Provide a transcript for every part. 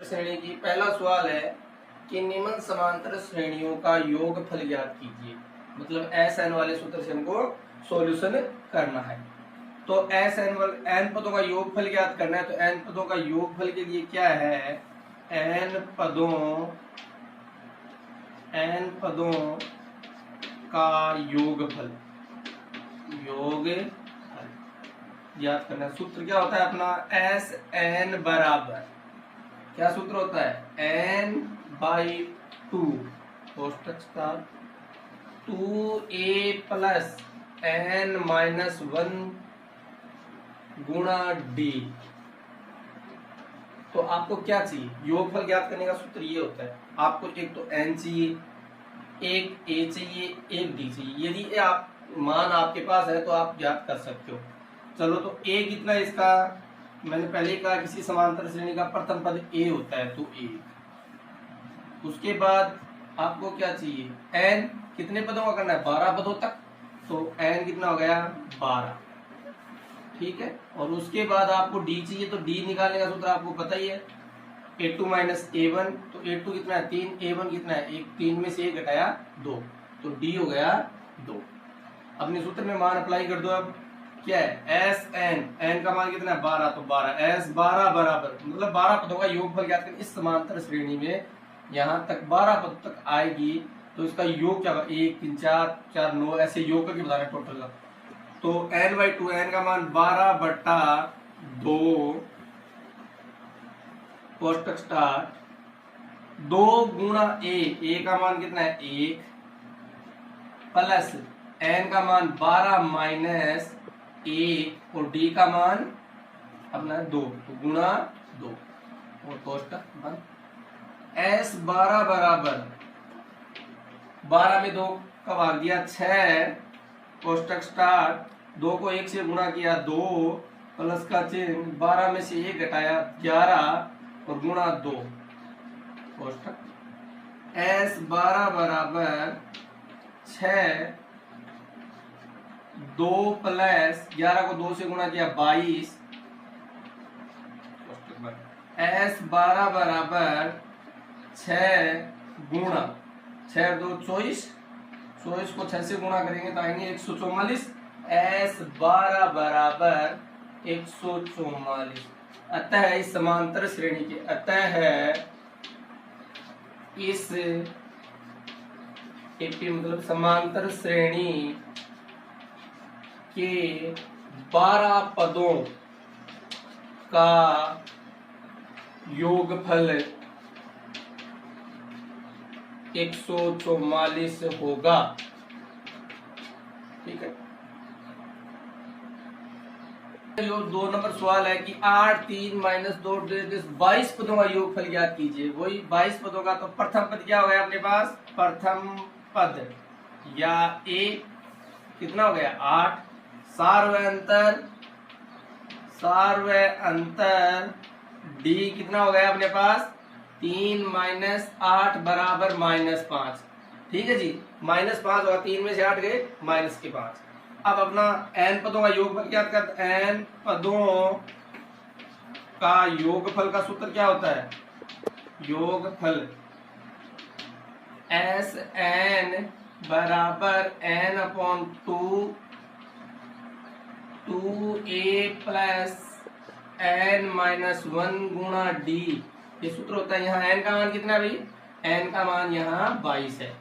श्रेणी की पहला सवाल है कि निम्न समांतर श्रेणियों का योगफल ज्ञात कीजिए। मतलब एस एन वाले सूत्र से हमको सॉल्यूशन करना है। तो एस एन एन पदों का योगफल ज्ञात करना है। तो एन पदों का योगफल के लिए क्या है, एन पदों का योगफल ज्ञात करना है। सूत्र क्या होता है अपना, एस एन बराबर क्या सूत्र होता है, n by 2 2a plus n minus 1 गुणा डी। तो आपको क्या चाहिए, योगफल ज्ञात करने का सूत्र ये होता है। आपको एक तो एन चाहिए, एक ए चाहिए, एक डी चाहिए। यदि आप मान आपके पास है तो आप ज्ञात कर सकते हो। चलो तो ए कितना है इसका, मैंने पहले ही कहा किसी समांतर श्रेणी का प्रथम पद ए होता है, तो ए। उसके बाद आपको क्या चाहिए, एन कितने पदों का करना है, 12 पदों तक। तो एन कितना हो गया, 12। ठीक है। और उसके बाद आपको डी चाहिए, तो डी निकालने का सूत्र आपको पता ही है, a2 माइनस a1। तो a2 कितना है 3, a1 कितना है 1, 3 में से 1 घटाया 2, तो डी हो गया 2। अपने सूत्र में मान अप्लाई कर दो। अब क्या है, एस एन का मान कितना है 12, तो 12 एस 12 बराबर मतलब 12 पदों का योगफल ज्ञात करें। इस समांतर श्रेणी में यहाँ तक 12 पद तक आएगी, तो इसका योग क्या होगा, 1 3 4 4 9 ऐसे योग करके बताना टोटल का। तो n बाई 2, एन का मान 12/2 कोष्टक स्टार्ट 2 गुणा ए का मान कितना है 1 प्लस एन का मान 12 माइनस 1 और डी का मान अपना 2, तो गुणा 2 और कोष्टक बंद। एस 12 बराबर 12 में 2 का भाग दिया 6 कोष्टक स्टार्ट 2 को 1 से गुणा किया 2 प्लस का चिन्ह 12 में से 1 घटाया 11 और गुणा 2 कोष्टक। एस 12 बराबर 6 2 प्लस 11 को 2 से गुणा किया 22। एस 12 बराबर 6 गुणा 6 2 24 को 6 से गुणा करेंगे तो आएंगे 144। एस 12 बराबर 144। अतः इस समांतर श्रेणी के इस मतलब समांतर श्रेणी के 12 पदों का योगफल 144 होगा। ठीक है। जो 2 नंबर सवाल है कि 8 3 माइनस 2 22 पदों का योगफल ज्ञात कीजिए। वही 22 पदों का, तो प्रथम पद क्या हो गया अपने पास, प्रथम पद या ए कितना हो गया 8, सार्वय अंतर डी कितना हो गया अपने पास 3 माइनस 8 बराबर -5। ठीक है जी, -5 होगा, 3 में से 8 गए माइनस के 5। अब अपना n पदों का योगफल ज्ञात करते हैं। n पदों का योगफल का सूत्र क्या होता है, योगफल एस एन बराबर n upon 2a plus n minus 1 गुणा डी। ये सूत्र होता है। यहाँ n का मान कितना है भाई, n का मान यहाँ 22 है।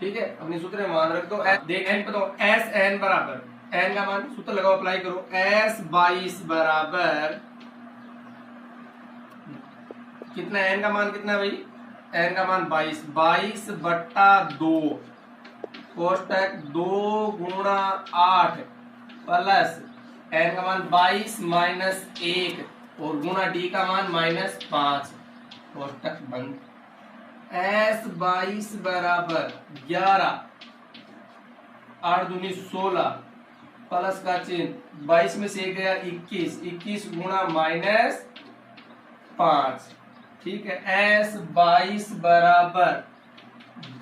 ठीक है, अपने सूत्र में मान रख दो। देख n पदों एस एन बराबर n का मान सूत्र लगाओ, अप्लाई करो। एस 22 बराबर कितना, n का मान कितना भाई, n का मान 22/2 कोष्टक 2 गुणा 8 प्लस n का मान 22 माइनस 1 और गुणा डी का मान -5 कोष्टक बंद। एस 22 बराबर 11 8 दूनी 16 प्लस का चिन्ह 22 में से गया 21 गुणा -5। ठीक है। एस 22 बराबर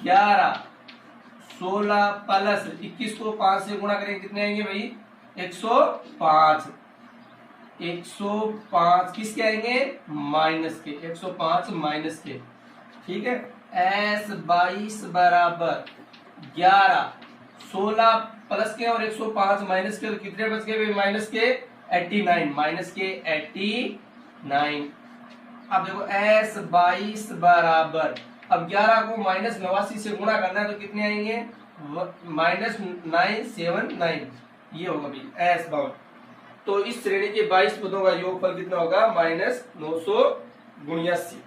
11 16 प्लस 21 को 5 से गुणा करेंगे कितने आएंगे भाई 105। 105 किसके आएंगे? माइनस के। 105 माइनस के, ठीक है। S 22 बराबर 11, 16 प्लस के और 105 माइनस के, तो कितने बच गए? माइनस के 89, माइनस के 89। अब देखो S 22 बराबर, अब 11 को माइनस 89 से गुणा करना है तो कितने आएंगे? -979, ये होगा भाई S बाउंड। तो इस श्रेणी के 22 पदों का योगफल कितना होगा? -979।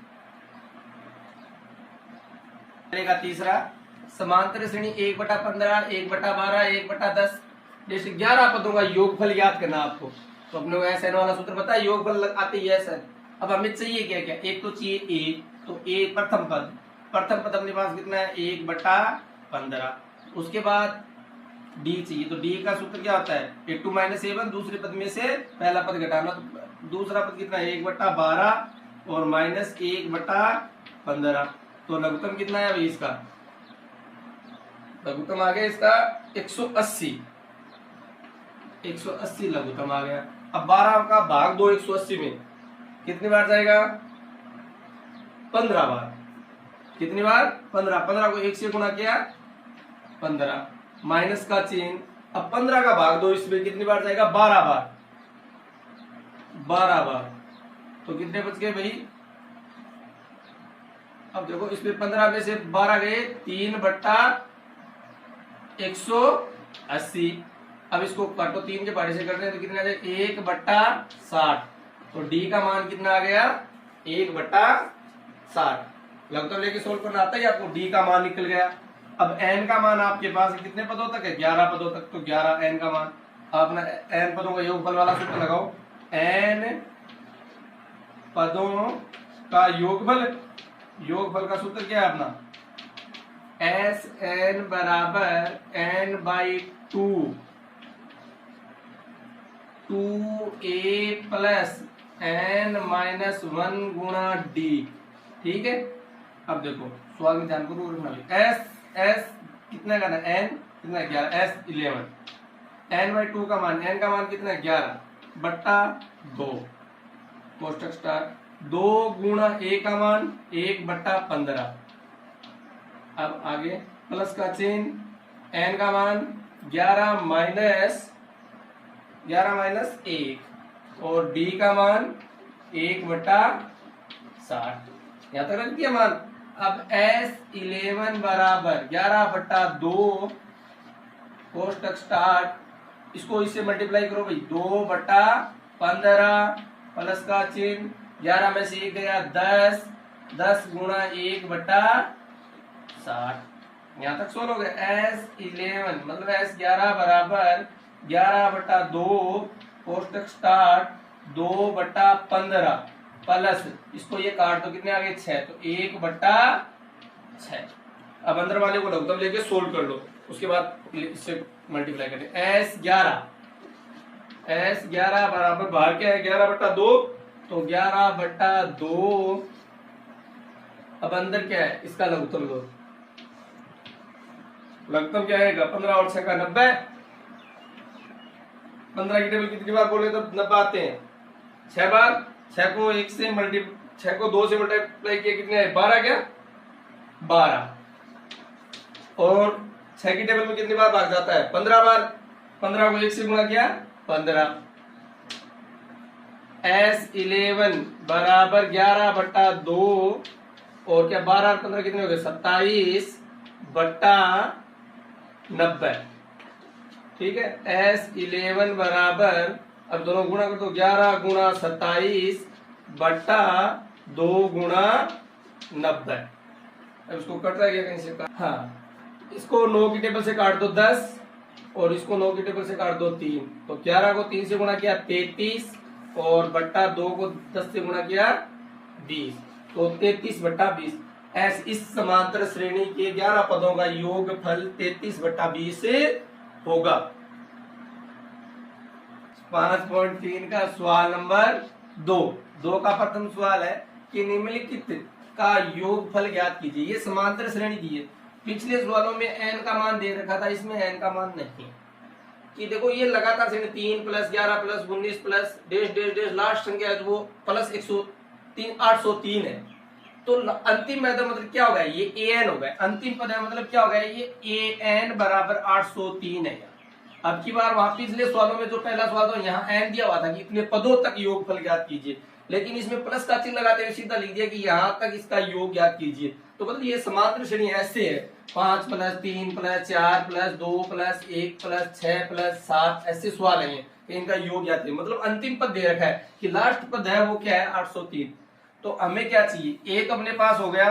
का तीसरा, समांतर श्रेणी 1/15, 1/12, 1/10, जैसे 11 पदों का योगफल याद करना आपको। तो अपने को SN वाला सूत्र पता है, योगफल आते ही SN। अब हमें चाहिए क्या क्या? एक तो चाहिए A, तो A प्रथम पद अपने पास कितना है? 1/15। उसके बाद D चाहिए, तो D का सूत्र क्या होता है? A2 - A1, दूसरे पद में से पहला पद घटाना, तो दूसरा पद कितना है? 1/12 और -1/15। तो लघुत्तम कितना है भाई इसका? लघुत्तम आ गया इसका 180, 180 लघुत्तम आ गया। अब 12 का भाग 2 180 में कितनी बार जाएगा? 15 बार। कितनी बार? 15। 15 को 1 से गुणा किया, 15, माइनस का चिन्ह। अब 15 का भाग 2 इसमें कितनी बार जाएगा? 12 बार। 12 बार, तो कितने बच गए भाई? अब देखो इसमें 15 में से 12 गए, 3/180। अब इसको काटो, 3 के पहाड़े से करते हैं तो कितना आ जाएगा? 1/60। तो डी का मान कितना आ गया? 1/60। लघुत्तम लेके सोल्व करना आता है आपको। डी का मान निकल गया। अब एन का मान आपके पास कितने पदों तक है? 11 पदों तक, तो 11 एन का मान। अपना एन पदों का योगफल वाला सूत्र लगाओ। एन पदों का योगफल का सूत्र क्या है अपना? SN बराबर n/2, 2a प्लस n-1 गुणा d, ठीक है। अब देखो सवाल में ध्यान करो, S कितना करना? n कितना? 11, S 11, n/2 का मान, n का मान कितना? 11/2, कोष्टक स्टार 2 गुणा a का मान 1/15। अब आगे प्लस का चिन्ह, n का मान 11 माइनस 1 और d का मान 1/60। यहां तक रख दिया मान। अब S11 बराबर 11/2, कोष्टक स्टार्ट, इसको इससे मल्टीप्लाई करो भाई, 2/15 प्लस का चिन्ह, 11 में से 1 गया 10, 10 गुणा 1/60। यहां तक सोल्व हो गया। S11 मतलब S11 बराबर 11/2, कोष्टक स्टार्ट 2/15 प्लस, इसको ये काट दो, कितने आ गए? 6, तो 1/6। अब अंदर वाले को लघुत्तम लेके सोल्व कर लो, उसके बाद इससे मल्टीप्लाई करें। S11 बराबर बाहर क्या है? 11/2, तो 11/2। अब अंदर क्या है? इसका लघुत्तम लो। लघुत्तम क्या है? 15 और 6 का 90। 15 की टेबल कितनी बार बोले तो 90 आते हैं? 6 बार। 6 को 2 से मल्टीप्लाई किया, कितने है? 12 क्या? 12। और 6 की टेबल में कितनी बार भाग जाता है? 15 बार। 15 को 1 से गुणा किया, 15। S11 बराबर 11/2 और क्या? 12 और 15 कितने हो गए? 27/90, ठीक है। S11 बराबर, अब दोनों गुणा कर दो, 11 गुणा 27/2 गुणा 90। अब इसको कट रहा है क्या कहीं से? हाँ, इसको 9 की टेबल से काट दो 10 और इसको 9 की टेबल से काट दो 3, तो 11 को 3 से गुणा किया 33 और बट्टा 2 को 10 से गुणा किया 20, तो 33/20। इस समांतर श्रेणी के 11 पदों का योगफल 33/20 होगा। 5.3 का सवाल नंबर 2 का प्रथम सवाल है कि निम्नलिखित का योगफल ज्ञात कीजिए। ये समांतर श्रेणी दी है। पिछले सवालों में n का मान दे रखा था, इसमें n का मान नहीं। कि देखो ये लगातार से 3 plus 11 plus 19 plus dash dash dash last संख्या है वो प्लस 103 803 है। तो अंतिम पद मतलब क्या होगा, ये an होगा। अंतिम पद है मतलब क्या होगा, ये an बराबर 803 है। अब की बार वहां पिछले सवालों में जो पहला सवाल था यहाँ n दिया हुआ था कि इतने पदों तक योगफल ज्ञात कीजिए, लेकिन इसमें प्लस का चिन्ह लगाते हुए सीधा लिख दिया कि यहाँ तक इसका योग ज्ञात कीजिए। तो मतलब ये समांतर श्रेणी ऐसे है 5 plus 3 plus 4 plus 2 plus 1 plus 6 plus 7 ऐसे सवाल है कि इनका योग ज्ञात कीजिए। मतलब अंतिम पद दे रखा है कि लास्ट पद है वो क्या है 803। तो हमें क्या चाहिए, एक अपने पास हो गया,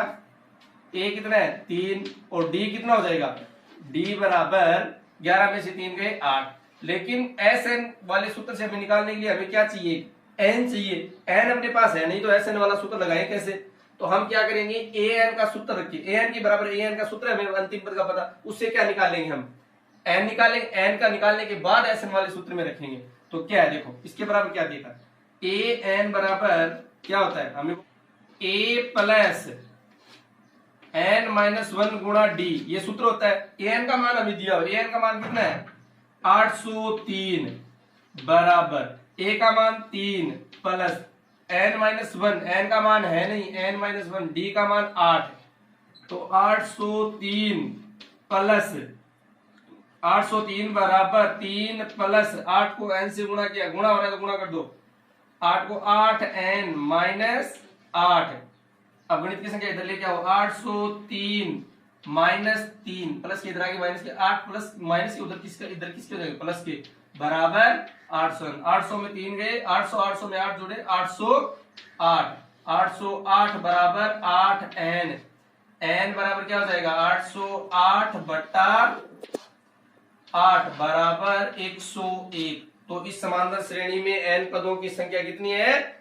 ए कितना है 3 और डी कितना हो जाएगा, डी बराबर 11 में से 3 गए 8। लेकिन एस एन वाले सूत्र से हमें निकालने के लिए हमें क्या चाहिए, एन चाहिए। एन अपने पास है नहीं तो एस एन वाला सूत्र लगाए कैसे, तो हम क्या करेंगे ए एन का सूत्र रखिए, ए एन के बराबर ए एन का सूत्र है, हमें अंतिम पद का पता, उससे क्या निकालेंगे हम एन निकालेंगे। एन का निकालने के बाद एस एन वाले सूत्र में रखेंगे। तो क्या है देखो इसके बराबर क्या देखा, ए एन बराबर क्या होता है, हमें ए प्लस एन माइनस 1 गुणा डी ये सूत्र होता है। ए एन का मान हमें दिया, ए एन का मान कितना है 803 बराबर ए का मान 3 प्लस एन माइनस 1, एन का मान है नहीं एन माइनस 1, डी का मान 8। तो 803 प्लस 803 बराबर 3 प्लस 8 को एन से गुणा किया, गुणा हो रहा है तो गुणा कर दो, 8 को 8 एन माइनस 8। अब गणित की संख्या इधर लेके आओ, 803 माइनस 3 प्लस के इधर आगे माइनस के 8 प्लस माइनस के उधर किसका इधर किसके हो जाएगा प्लस के बराबर 800। 800 में 3 गए 800, 800 में 8 जोड़े 808, 808 बराबर 8 एन, एन बराबर क्या हो जाएगा 808 बटा 8 बराबर 101। तो इस समांतर श्रेणी में एन पदों की संख्या कितनी है,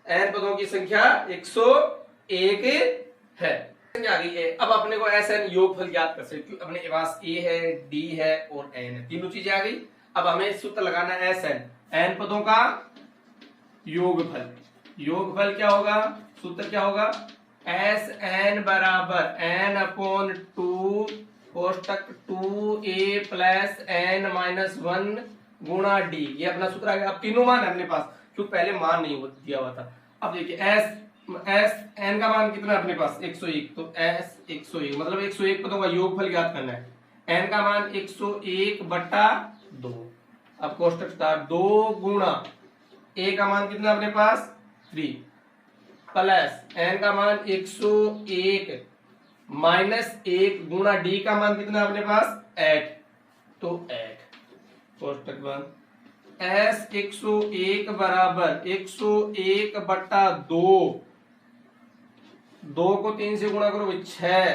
एन पदों की संख्या 101 है। आ गई है। अब अपने को एस एन योगफल ज्ञात कर सकते, अपने पास ए है डी है और एन है, तीनों चीजें आ गई। अब हमें सूत्र लगाना है एस एन, एन पदों का योगफल। योगफल क्या होगा, सूत्र क्या होगा, एस एन बराबर एन अपॉन 2 कोष्टक 2a प्लस एन माइनस 1 गुणा डी, ये अपना सूत्र आ गया। अब तीनों मान है अपने पास क्योंकि पहले मान नहीं दिया हुआ था। अब देखिए एस एस एन का मान कितना है अपने पास 101, तो एस 101 मतलब 101 पदों का योगफल ज्ञात करना है। एन का मान 101 बटा 2, अब कोष्टक स्टार्ट 2 गुणा ए का मान कितना अपने पास 3 प्लस एन का मान 101 माइनस 1 गुणा डी का मान कितना अपने पास 8, तो 8 कोष्टक बंद। एस 101 बराबर 101 बटा 2, 2 को 3 से गुणा करो 6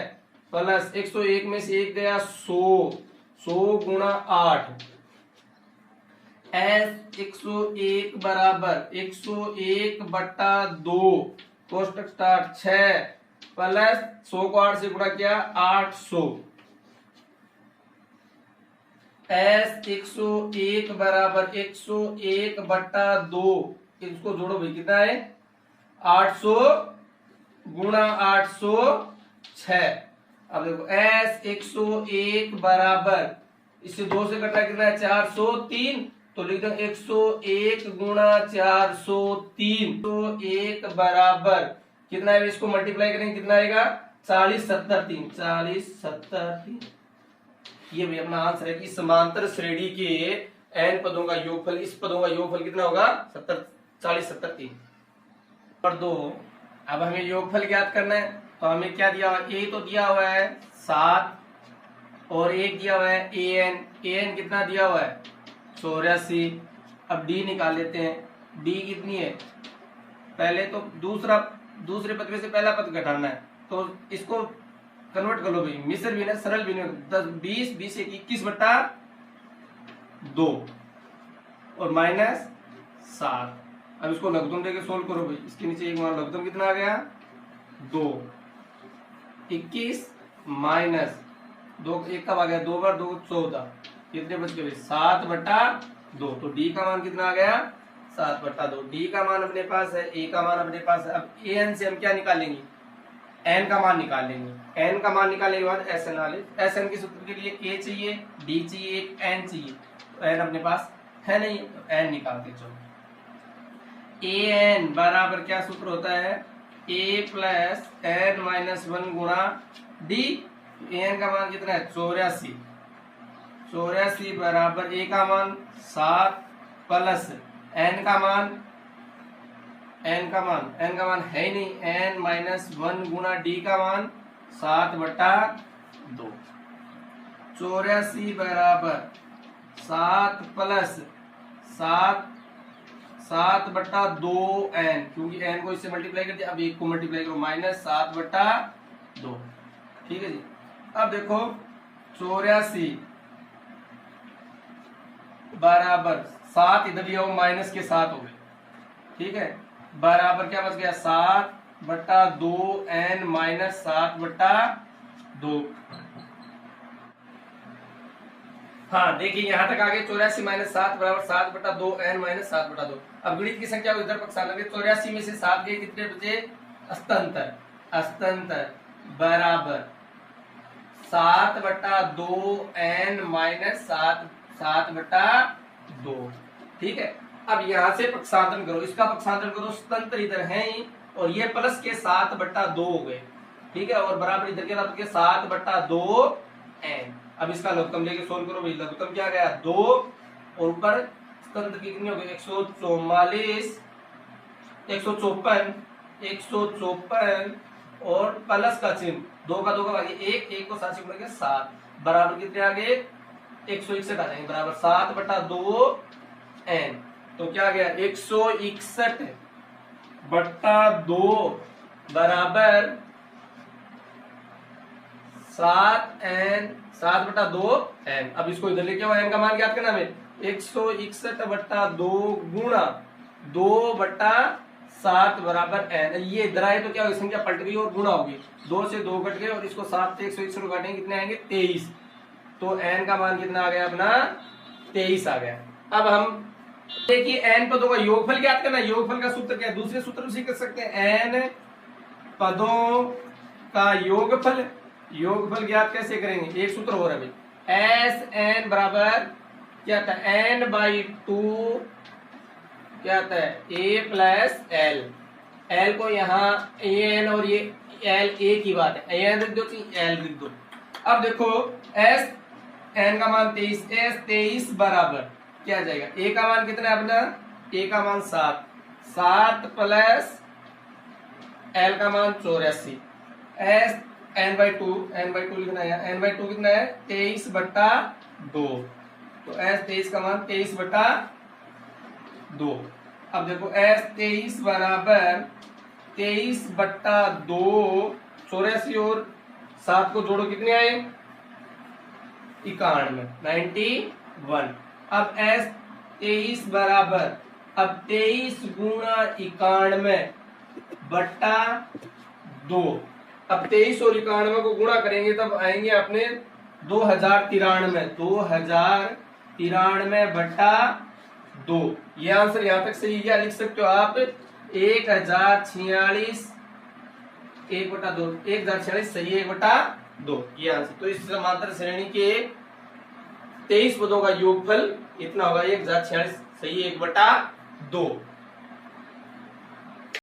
प्लस 101 में से 1 गया 100, 100 गुणा 8। एस 101 बराबर 101 बटा 2 कोष्टक स्टार्ट 6 प्लस 100 को 8 से गुणा किया 800। एस 101 बराबर 101 बटा 2, इसको जोड़ो भाई कितना है 800 गुणा 806। अब देखो एस 101 बराबर इससे 2 से कटा कितना है 403, तो लिख दो 101 गुणा 403, तो 1 बराबर कितना है, इसको मल्टीप्लाई करेंगे कितना आएगा 40 70 3, 40 70 3। ये भी अपना आंसर है कि समांतर श्रेणी के एन पदों का योगफल, इस पदों का योगफल कितना होगा 40 70 3 और 2। अब हमें योगफल ज्ञात करना है, तो हमें क्या दिया हुआ है, ए तो दिया हुआ है 7 और एक दिया हुआ है ए एन कितना दिया हुआ है 84। अब डी निकाल लेते हैं, डी कितनी है, पहले तो दूसरे पद में से पहला पद घटाना है, तो इसको कन्वर्ट कर लो भाई, मिश्र भी ना सरल भी नहीं, 10 20 20 21 बटा 2 और माइनस 7। अब इसको लघुत्तम देके सोल्व करो भाई, इसके नीचे एक मान लघुत्तम कितना आ गया 2, 21 माइनस 2 एक कब आ गया 2 बार 2 14, कितने बच गए 7 बटा 2। तो डी का मान कितना आ गया 7 बटा 2। डी का मान अपने पास है, ए का मान अपने पास है। अब ए एन से हम क्या निकालेंगे, एन का मान निकाल लेंगे। एन का मान निकालने के बाद एस एन एन के सूत्र के लिए ए चाहिए, डी चाहिए, एन चाहिए। तो एन अपने पास है नहीं, तो एन निकालते चलो। ए एन बराबर क्या सूत्र होता है, ए प्लस एन माइनस 1 गुणा डी। ए एन का मान कितना है 84, 84 बराबर ए का मान 7 प्लस एन का मान एन का मान है ही नहीं, एन माइनस 1 गुणा डी का मान 7/2। 84 बराबर 7 प्लस 7/2 एन, क्योंकि एन को इससे मल्टीप्लाई कर दिया, अब एक को मल्टीप्लाई करो माइनस 7/2। ठीक है जी। अब देखो 84 बराबर 7 इधर लिया माइनस के 7 हो गए, ठीक है, बराबर क्या बच गया 7/2 एन माइनस 7/2। हाँ देखिए यहां तक आ गए। 84 माइनस 7 बराबर 7/2 एन माइनस 7/2। अब गणित की संख्या को इधर पक्षांतर करें। 84 में से 7 गए, कितने बचे, अस्తంतर बराबर 7/2 एन माइनस 7/2। ठीक है। अब यहां से पक्षांतरण करो, इसका पक्षांतरण करो, स्वतंत्र इधर है ही, और ये प्लस के 7/2 हो गए, ठीक है, और बराबर इधर के 7/2 एन। अब इसका लघुत्तम लेके सोल्व करो भाई। लघुत्तम क्या गया 2, और ऊपर स्वतंत्र कितने हो गए 144, 154 और प्लस का चिन्ह, 2 का 2 का भाग 1, 1 को 7 से गुणा किया 7, बराबर कितने आ गए 161 आ जाएंगे, बराबर 7/2 एन। तो क्या गया 161/2 बराबर 7/2 एन। अब इसको इधर लेके आओ, एन का मान ज्ञात करना है 161/2 गुणा 2/7 बराबर एन। ये इधर आए तो क्या होगी, संख्या पलट गई और गुणा होगी, 2 से 2 कट गए और इसको 7 से 161 काटेंगे, कितने आएंगे 23। तो एन का मान कितना आ गया अपना 23 आ गया। अब हम देखिए एन पदों का योगफल ज्ञात करना। योगफल का सूत्र क्या है, दूसरे सूत्र से कर सकते हैं, एन पदों का योगफल ज्ञात कैसे करेंगे, एक सूत्र हो रहा है भाई, एस एन बराबर क्या था n/2 क्या था a प्लस एल। एल को यहाँ ए एन और ये एल एक ही बात है, ए एन लिख दो, एल लिख दो। अब देखो एस एन का मान 23, एस 23 बराबर क्या आ जाएगा, ए का मान कितना है अपना, ए का मान 7 प्लस एल का मान 84, एस n/2 लिखना है, n/2 कितना है 23/2, तो एस 23 का मान 23/2। अब देखो एस 23 बराबर 23/2, 84 और 7 को जोड़ो कितने आए 91, 91। अब एस 23 बराबर, अब 23 गुणा 91/2। अब 23 और 91 को गुणा करेंगे तब आएंगे अपने 2093/2। ये आंसर यहां तक सही है, लिख सकते हो आप 1046 1/2, 1046 सही है 1/2 ये आंसर। तो इस समांतर श्रेणी के 23 पदों का योगफल इतना होगा 1046 सही है 1/2।